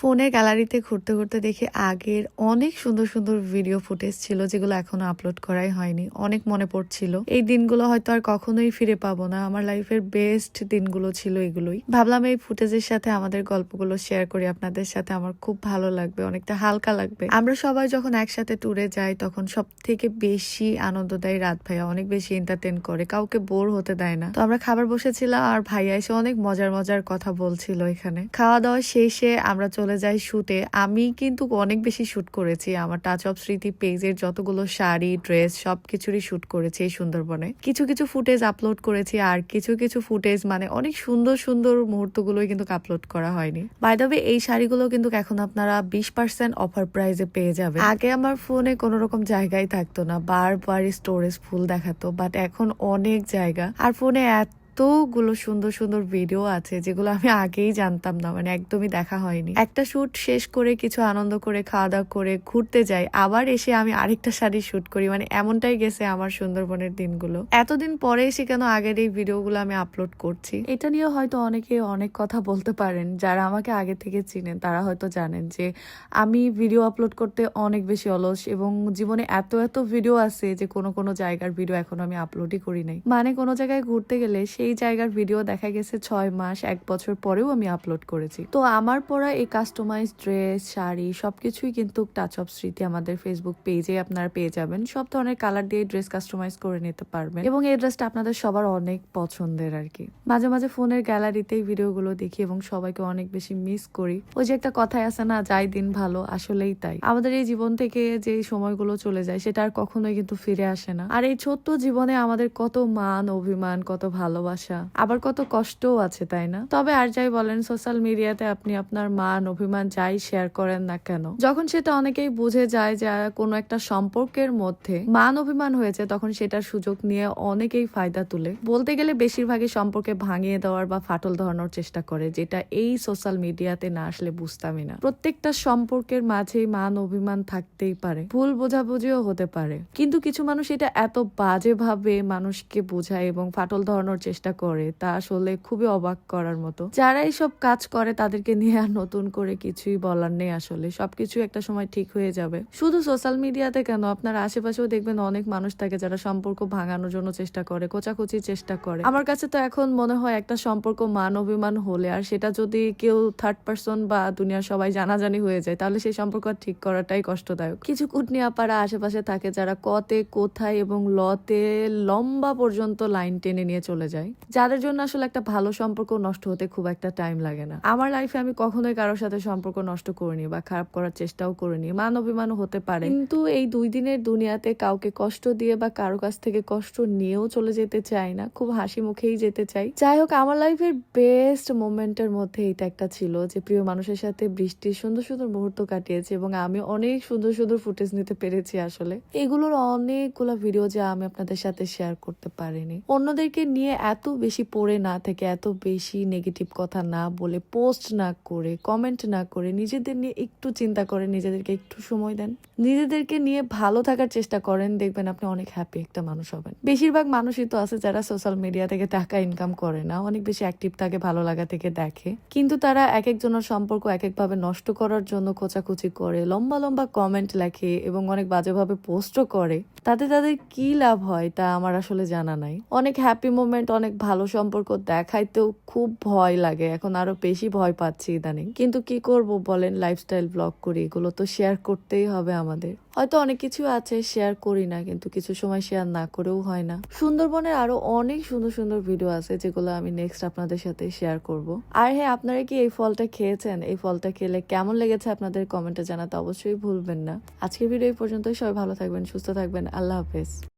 ফোনের গ্যালারিতে ঘুরতে ঘুরতে দেখি আগের অনেক সুন্দর সুন্দর ভিডিও ফুটেজ ছিল যেগুলো এখনো আপলোড করাই হয়নি। অনেক মনে পড়ছিল এই দিনগুলো হয়তো আর কখনোই ফিরে পাবো না। আমার লাইফের বেস্ট দিনগুলো ছিল এগুলোই। ভাবলাম এই ফুটেজের সাথে আমাদের গল্পগুলো শেয়ার করি আপনাদের সাথে, আমার খুব ভালো লাগবে, অনেকটা হালকা লাগবে। আমরা সবাই যখন একসাথে ট্যুরে যাই তখন সব থেকে বেশি আনন্দ দেয় রাত ভাইয়া, অনেক বেশি এন্টারটেন করে, কাউকে বোর হতে দেয় না। তো আমরা খাবার বসেছিলাম আর ভাইয়া এসে অনেক মজার মজার কথা বলছিল। এখানে খাওয়া দাওয়া শেষে আমরা চলে যাই শুটে। আমি কিন্তু অনেক বেশি শুট করেছি, আমার টাচ অফ স্মৃতি পেজের যতগুলো শাড়ি ড্রেস সবকিছুরই শুট করেছি এই সুন্দরবনে। কিছু কিছু ফুটেজ আপলোড করেছি আর কিছু কিছু ফুটেজ মানে অনেক সুন্দর সুন্দর মুহূর্তগুলোই কিন্তু আপলোড করা হয়নি। বাই দ্য ওয়ে এই শাড়িগুলো কিন্তু এখন আপনারা 20% অফার প্রাইসে পেয়ে যাবে। আগে আমার ফোনে কোনো রকম জায়গায় থাকতো না, বারবার স্টোরেজ ফুল দেখাতো, বাট এখন অনেক জায়গা আর ফোনে এতগুলো সুন্দর সুন্দর ভিডিও আছে যেগুলো আমি আগেই জানতাম না, মানে একদমই দেখা হয়নি। একটা শুট শেষ করে কিছু আনন্দ করে খাওয়া দাওয়া করে ঘুরতে যাই, আবার এসে আমি আরেকটা শাড়ি শুট করি, মানে এমনটাই গেছে আমার সুন্দরবনের দিনগুলো। এতদিন পরে এসে কেন আগের এই ভিডিওগুলো আমি আপলোড করছি, এটা নিয়েও হয়তো অনেকে অনেক কথা বলতে পারেন। যারা আমাকে আগে থেকে চিনেন তারা হয়তো জানেন যে আমি ভিডিও আপলোড করতে অনেক বেশি অলস, এবং জীবনে এত এত ভিডিও আছে যে কোনো কোনো জায়গার ভিডিও এখনো আমি আপলোডই করি নাই। মানে কোনো জায়গায় ঘুরতে গেলে এই জায়গার ভিডিও দেখা গেছে 6 মাস 1 বছর পরেও আমি আপলোড করেছি। তো আমার পরা এই কাস্টমাইজ ড্রেস শাড়ি সবকিছুই কিন্তু টাচ অফ স্মৃতি আমাদের ফেসবুক পেজে আপনারা পেয়ে যাবেন। সব ধরনের কালার দিয়ে ড্রেস কাস্টমাইজ করে নিতে পারবেন এবং এই ড্রেসটা আপনাদের সবার অনেক পছন্দের আর কি। মাঝে মাঝে ফোনের গ্যালারিতে এই ভিডিওগুলো দেখি এবং সবাইকে অনেক বেশি মিস করি। ওই যে একটা কথাই আছে না, যাই দিন ভালো, আসলেই তাই। আমাদের এই জীবন থেকে যে সময়গুলো চলে যায় সেটা আর কখনোই কিন্তু ফিরে আসে না। আর এই ছোট্ট জীবনে আমাদের কত মান অভিমান, কত ভালোবাসা, আবার কত কষ্টও আছে, তাই না? তবে আর যাই বলেন, সোশ্যাল মিডিয়াতে আপনি আপনার মান অভিমান যাই শেয়ার করেন না কেন, যখন সেটা অনেকেই বুঝে যায় যে কোনো একটা সম্পর্কের মধ্যে মান অভিমান হয়েছে, তখন সেটার সুযোগ নিয়ে অনেকেই ফায়দা তুলে। বলতে গেলে বেশিরভাগই সম্পর্কে ভাঙিয়ে দেওয়ার বা ফাটল ধরানোর চেষ্টা করে, যেটা এই সোশ্যাল মিডিয়াতে না আসলে বুঝতামই না। প্রত্যেকটা সম্পর্কের মাঝেই মান অভিমান থাকতেই পারে, ভুল বোঝাবুঝিও হতে পারে, কিন্তু কিছু মানুষ এটা এত বাজেভাবে মানুষকে বোঝায় এবং ফাটল ধরানোর চেষ্টা করে, তা আসলে খুবই অবাক করার মতো। যারা এইসব কাজ করে তাদেরকে নিয়ে আর নতুন করে কিছুই বলার নেই। আসলে সবকিছু একটা সময় ঠিক হয়ে যাবে। শুধু সোশ্যাল মিডিয়াতে কেন, আপনার আশেপাশেও দেখবেন অনেক মানুষ থাকে যারা সম্পর্ক ভাঙানোর জন্য চেষ্টা করে, কোচাকুচির চেষ্টা করে। আমার কাছে তো এখন মনে হয় একটা সম্পর্ক মান অভিমান হলে আর সেটা যদি কেউ থার্ড পার্সন বা দুনিয়ার সবাই জানাজানি হয়ে যায়, তাহলে সেই সম্পর্ক ঠিক করাটাই কষ্টদায়ক। কিছু কুটনি আপারা আশেপাশে থাকে যারা কতে কোথায় এবং লতে লম্বা পর্যন্ত লাইন টেনে নিয়ে চলে যায়, যাদের জন্য আসলে একটা ভালো সম্পর্ক নষ্ট হতে খুব একটা টাইম লাগে না। আমার লাইফে আমি কখনোই কারোর সাথে সম্পর্ক নষ্ট করিনি বা খারাপ করার চেষ্টাও করিনি। মান অভিমানও হতে পারে, কিন্তু এই 2 দিনের দুনিয়াতে কাউকে কষ্ট দিয়ে বা কারো কাছ থেকে কষ্ট নিয়েও চলে যেতে চাই না, খুব হাসি মুখেই যেতে চাই। যাই হোক, আমার লাইফের বেস্ট মোমেন্টের মধ্যে এটা একটা ছিল যে প্রিয় মানুষের সাথে বৃষ্টির সুন্দর সুন্দর মুহূর্ত কাটিয়েছি এবং আমি অনেক সুন্দর সুন্দর ফুটেজ নিতে পেরেছি। আসলে এগুলোর অনেকগুলো ভিডিও যা আমি আপনাদের সাথে শেয়ার করতে পারিনি। অন্যদেরকে নিয়ে এত বেশি পড়ে না থেকে, এত বেশি নেগেটিভ কথা না বলে, পোস্ট না করে, কমেন্ট না করে, নিজেদের নিয়ে একটু চিন্তা করেন, নিজেদেরকে একটু সময় দেন, নিজেদেরকে নিয়ে ভালো থাকার চেষ্টা করেন, দেখবেন আপনি অনেক হ্যাপি একটা মানুষ হবেন। বেশিরভাগ মানুষই তো আছে যারা সোশ্যাল মিডিয়া থেকে টাকা ইনকাম করে না, অনেক বেশি অ্যাক্টিভ থাকে, ভালো লাগা থেকে দেখে, কিন্তু তারা এক একজনের সম্পর্ক এক একভাবে নষ্ট করার জন্য খোঁচাখুচি করে, লম্বা লম্বা কমেন্ট লেখে এবং অনেক বাজেভাবে পোস্টও করে। তাতে তাদের কি লাভ হয় তা আমার আসলে জানা নাই। অনেক হ্যাপি মোমেন্ট, অনেক ভালো সম্পর্ক দেখাইতেও খুব ভয় লাগে, এখন আরো বেশি ভয় পাচ্ছি ইদানিং। কিন্তু কি করব বলেন, লাইফস্টাইল ব্লগ করি, এগুলো তো শেয়ার করতেই হবে আমাদের। হয়তো অনেক কিছু আছে শেয়ার করি না, কিন্তু কিছু সময় শেয়ার না করেও হয় না। সুন্দরবনের আরো অনেক সুন্দর সুন্দর ভিডিও আছে যেগুলো আমি নেক্সট আপনাদের সাথে শেয়ার করব। আর হ্যাঁ, আপনারা কি এই ফলটা খেয়েছেন? এই ফলটা খেলে কেমন লেগেছে আপনাদের কমেন্টে জানাতে অবশ্যই ভুলবেন না। আজকের ভিডিও এই পর্যন্তই। সবাই ভালো থাকবেন, সুস্থ থাকবেন, আল্লাহ হাফেজ।